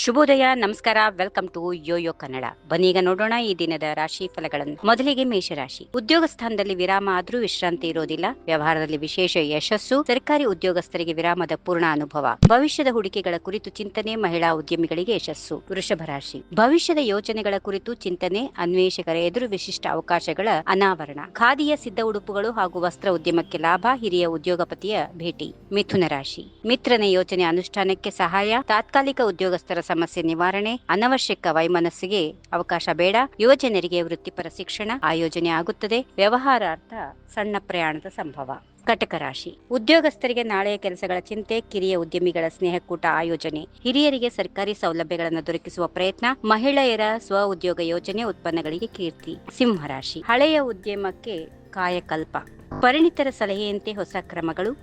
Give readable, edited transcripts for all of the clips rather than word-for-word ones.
ಶುಭೋದಯ, ನಮಸ್ಕಾರ. Welcome to Yoyo Kannada. ಬನ್ನೀಗ ನೋಡೋಣ ಈ ದಿನದ ರಾಶಿ ಫಲಗಳನ್ನು. ಮೊದಲಿಗೆ ಮೇಷರಾಶಿ. ಉದ್ಯೋಗ ಸ್ಥಾನದಲ್ಲಿ ವಿರಾಮ ಆದ್ರೂ ವಿಶ್ರಾಂತಿ ಇರೋದಿಲ್ಲ. ವ್ಯವಹಾರದಲ್ಲಿ ವಿಶೇಷ ಯಶಸ್ಸು. ಸರ್ಕಾರಿ ಉದ್ಯೋಗಸ್ಥರಿಗೆ ವಿರಾಮದ ಪೂರ್ಣ ಅನುಭವ. ಭವಿಷ್ಯದ ಹೂಡಿಕೆಗಳ ಕುರಿತು ಚಿಂತನೆ. ಮಹಿಳಾ ಉದ್ಯಮಿಗಳಿಗೆ ಯಶಸ್ಸು. ವೃಷಭ ರಾಶಿ. ಭವಿಷ್ಯದ ಯೋಜನೆಗಳ ಕುರಿತು ಚಿಂತನೆ. ಅನ್ವೇಷಕರ ಎದುರು ವಿಶಿಷ್ಟ ಅವಕಾಶಗಳ ಅನಾವರಣ. ಖಾದಿಯ ಸಿದ್ಧ ಉಡುಪುಗಳು ಹಾಗೂ ವಸ್ತ್ರ ಉದ್ಯಮಕ್ಕೆ ಲಾಭ. ಹಿರಿಯ ಉದ್ಯೋಗಪತಿಯ ಭೇಟಿ. ಮಿಥುನ ರಾಶಿ. ಮಿತ್ರನ ಯೋಜನೆ ಅನುಷ್ಠಾನಕ್ಕೆ ಸಹಾಯ. ತಾತ್ಕಾಲಿಕ ಉದ್ಯೋಗಸ್ಥರ ಸಮಸ್ಯೆ ನಿವಾರಣೆ. ಅನವಶ್ಯಕ ವೈಮನಸ್ಸಿಗೆ ಅವಕಾಶ ಬೇಡ. ಯುವಜನರಿಗೆ ವೃತ್ತಿಪರ ಶಿಕ್ಷಣ ಆಯೋಜನೆ ಆಗುತ್ತದೆ. ವ್ಯವಹಾರಾರ್ಥ ಸಣ್ಣ ಪ್ರಯಾಣದ ಸಂಭವ. ಕಟಕ ರಾಶಿ. ಉದ್ಯೋಗಸ್ಥರಿಗೆ ನಾಳೆಯ ಕೆಲಸಗಳ ಚಿಂತೆ. ಕಿರಿಯ ಉದ್ಯಮಿಗಳ ಸ್ನೇಹಕೂಟ ಆಯೋಜನೆ. ಹಿರಿಯರಿಗೆ ಸರ್ಕಾರಿ ಸೌಲಭ್ಯಗಳನ್ನು ದೊರಕಿಸುವ ಪ್ರಯತ್ನ. ಮಹಿಳೆಯರ ಸ್ವ ಉದ್ಯೋಗ ಯೋಜನೆ. ಉತ್ಪನ್ನಗಳಿಗೆ ಕೀರ್ತಿ. ಸಿಂಹರಾಶಿ. ಹಳೆಯ ಉದ್ಯಮಕ್ಕೆ ಕಾಯಕಲ್ಪ. ಪರಿಣಿತರ ಸಲಹೆಯಂತೆ ಹೊಸ ಕ್ರಮಗಳು.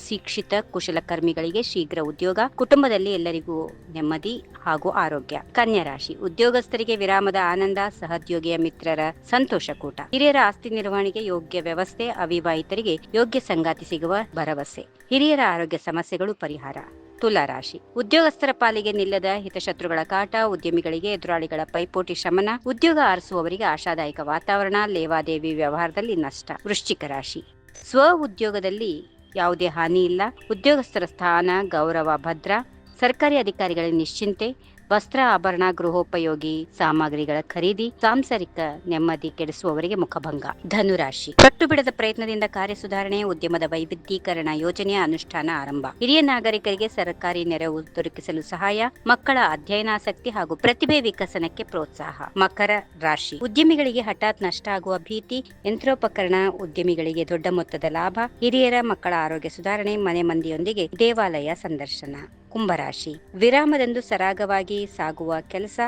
ಶಿಕ್ಷಿತ ಕುಶಲಕರ್ಮಿಗಳಿಗೆ ಶೀಘ್ರ ಉದ್ಯೋಗ. ಕುಟುಂಬದಲ್ಲಿ ಎಲ್ಲರಿಗೂ ನೆಮ್ಮದಿ ಹಾಗೂ ಆರೋಗ್ಯ. ಕನ್ಯಾ ರಾಶಿ. ಉದ್ಯೋಗಸ್ಥರಿಗೆ ವಿರಾಮದ ಆನಂದ. ಸಹೋದ್ಯೋಗಿಯ ಮಿತ್ರರ ಸಂತೋಷಕೂಟ. ಹಿರಿಯರ ಆಸ್ತಿ ನಿರ್ವಹಣೆಗೆ ಯೋಗ್ಯ ವ್ಯವಸ್ಥೆ. ಅವಿವಾಹಿತರಿಗೆ ಯೋಗ್ಯ ಸಂಗಾತಿ ಸಿಗುವ ಭರವಸೆ. ಹಿರಿಯರ ಆರೋಗ್ಯ ಸಮಸ್ಯೆಗಳು ಪರಿಹಾರ. ತುಲಾ ರಾಶಿ. ಉದ್ಯೋಗಸ್ಥರ ಪಾಲಿಗೆ ನಿಲ್ಲದ ಹಿತಶತ್ರುಗಳ ಕಾಟ. ಉದ್ಯಮಿಗಳಿಗೆ ಎದುರಾಳಿಗಳ ಪೈಪೋಟಿ ಶಮನ. ಉದ್ಯೋಗ ಆರಿಸುವವರಿಗೆ ಆಶಾದಾಯಕ ವಾತಾವರಣ. ಲೇವಾದೇವಿ ವ್ಯವಹಾರದಲ್ಲಿ ನಷ್ಟ. ವೃಶ್ಚಿಕ ರಾಶಿ. ಸ್ವ ಉದ್ಯೋಗದಲ್ಲಿ ಯಾವುದೇ ಹಾನಿ ಇಲ್ಲ. ಉದ್ಯೋಗಸ್ಥರ ಸ್ಥಾನ ಗೌರವ ಭದ್ರ. ಸರ್ಕಾರಿ ಅಧಿಕಾರಿಗಳ ನಿಶ್ಚಿಂತೆ. ವಸ್ತ್ರ ಆಭರಣ ಗೃಹೋಪಯೋಗಿ ಸಾಮಗ್ರಿಗಳ ಖರೀದಿ. ಸಾಂಸಾರಿಕ ನೆಮ್ಮದಿ ಕೆಡಿಸುವವರಿಗೆ ಮುಖಭಂಗ. ಧನುರಾಶಿ. ಪಟ್ಟು ಬಿಡದ ಪ್ರಯತ್ನದಿಂದ ಕಾರ್ಯ ಸುಧಾರಣೆ. ಉದ್ಯಮದ ವೈವಿಧ್ಯೀಕರಣ ಯೋಜನೆಯ ಅನುಷ್ಠಾನ ಆರಂಭ. ಹಿರಿಯ ನಾಗರಿಕರಿಗೆ ಸರ್ಕಾರಿ ನೆರವು ದೊರಕಿಸಲು ಸಹಾಯ. ಮಕ್ಕಳ ಅಧ್ಯಯನಾಸಕ್ತಿ ಹಾಗೂ ಪ್ರತಿಭೆ ವಿಕಸನಕ್ಕೆ ಪ್ರೋತ್ಸಾಹ. ಮಕರ ರಾಶಿ. ಉದ್ಯಮಿಗಳಿಗೆ ಹಠಾತ್ ನಷ್ಟ ಆಗುವ ಭೀತಿ. ಯಂತ್ರೋಪಕರಣ ಉದ್ಯಮಿಗಳಿಗೆ ದೊಡ್ಡ ಮೊತ್ತದ ಲಾಭ. ಹಿರಿಯರ ಮಕ್ಕಳ ಆರೋಗ್ಯ ಸುಧಾರಣೆ. ಮನೆ ಮಂದಿಯೊಂದಿಗೆ ದೇವಾಲಯ ಸಂದರ್ಶನ. ಕುಂಭರಾಶಿ. ವಿರಾಮದಂದು ಸರಾಗವಾಗಿ ಸಾಗುವ ಕೆಲಸ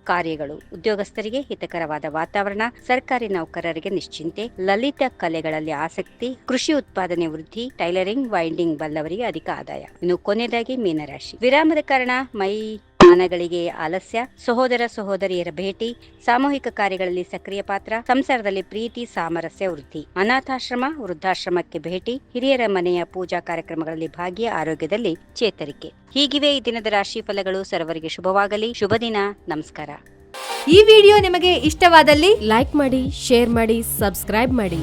ಕಾರ್ಯಗಳು. ಉದ್ಯೋಗಸ್ಥರಿಗೆ ಹಿತಕರವಾದ ವಾತಾವರಣ. ಸರ್ಕಾರಿ ನೌಕರರಿಗೆ ನಿಶ್ಚಿಂತೆ. ಲಲಿತ ಕಲೆಗಳಲ್ಲಿ ಆಸಕ್ತಿ. ಕೃಷಿ ಉತ್ಪಾದನೆ ವೃದ್ಧಿ. ಟೈಲರಿಂಗ್ ವೈಂಡಿಂಗ್ ಬಲ್ಲವರಿಗೆ ಅಧಿಕ ಆದಾಯ. ಇನ್ನು ಕೊನೆಯದಾಗಿ ಮೀನರಾಶಿ. ವಿರಾಮದ ಕಾರಣ ಮೈದಾನಗಳಿಗೆ ಆಲಸ್ಯ. ಸಹೋದರ ಸಹೋದರಿಯರ ಭೇಟಿ. ಸಾಮೂಹಿಕ ಕಾರ್ಯಗಳಲ್ಲಿ ಸಕ್ರಿಯ ಪಾತ್ರ. ಸಂಸಾರದಲ್ಲಿ ಪ್ರೀತಿ ಸಾಮರಸ್ಯ ವೃದ್ಧಿ. ಅನಾಥಾಶ್ರಮ ವೃದ್ಧಾಶ್ರಮಕ್ಕೆ ಭೇಟಿ. ಹಿರಿಯರ ಮನೆಯ ಪೂಜಾ ಕಾರ್ಯಕ್ರಮಗಳಲ್ಲಿ ಭಾಗ್ಯ. ಆರೋಗ್ಯದಲ್ಲಿ ಚೇತರಿಕೆ. ಹೀಗಿವೆ ಈ ದಿನದ ರಾಶಿ ಫಲಗಳು. ಸರ್ವರಿಗೆ ಶುಭವಾಗಲಿ. ಶುಭ ದಿನ. ನಮಸ್ಕಾರ. ಈ ವಿಡಿಯೋ ನಿಮಗೆ ಇಷ್ಟವಾದಲ್ಲಿ ಲೈಕ್ ಮಾಡಿ, ಶೇರ್ ಮಾಡಿ, ಸಬ್ಸ್ಕ್ರೈಬ್ ಮಾಡಿ.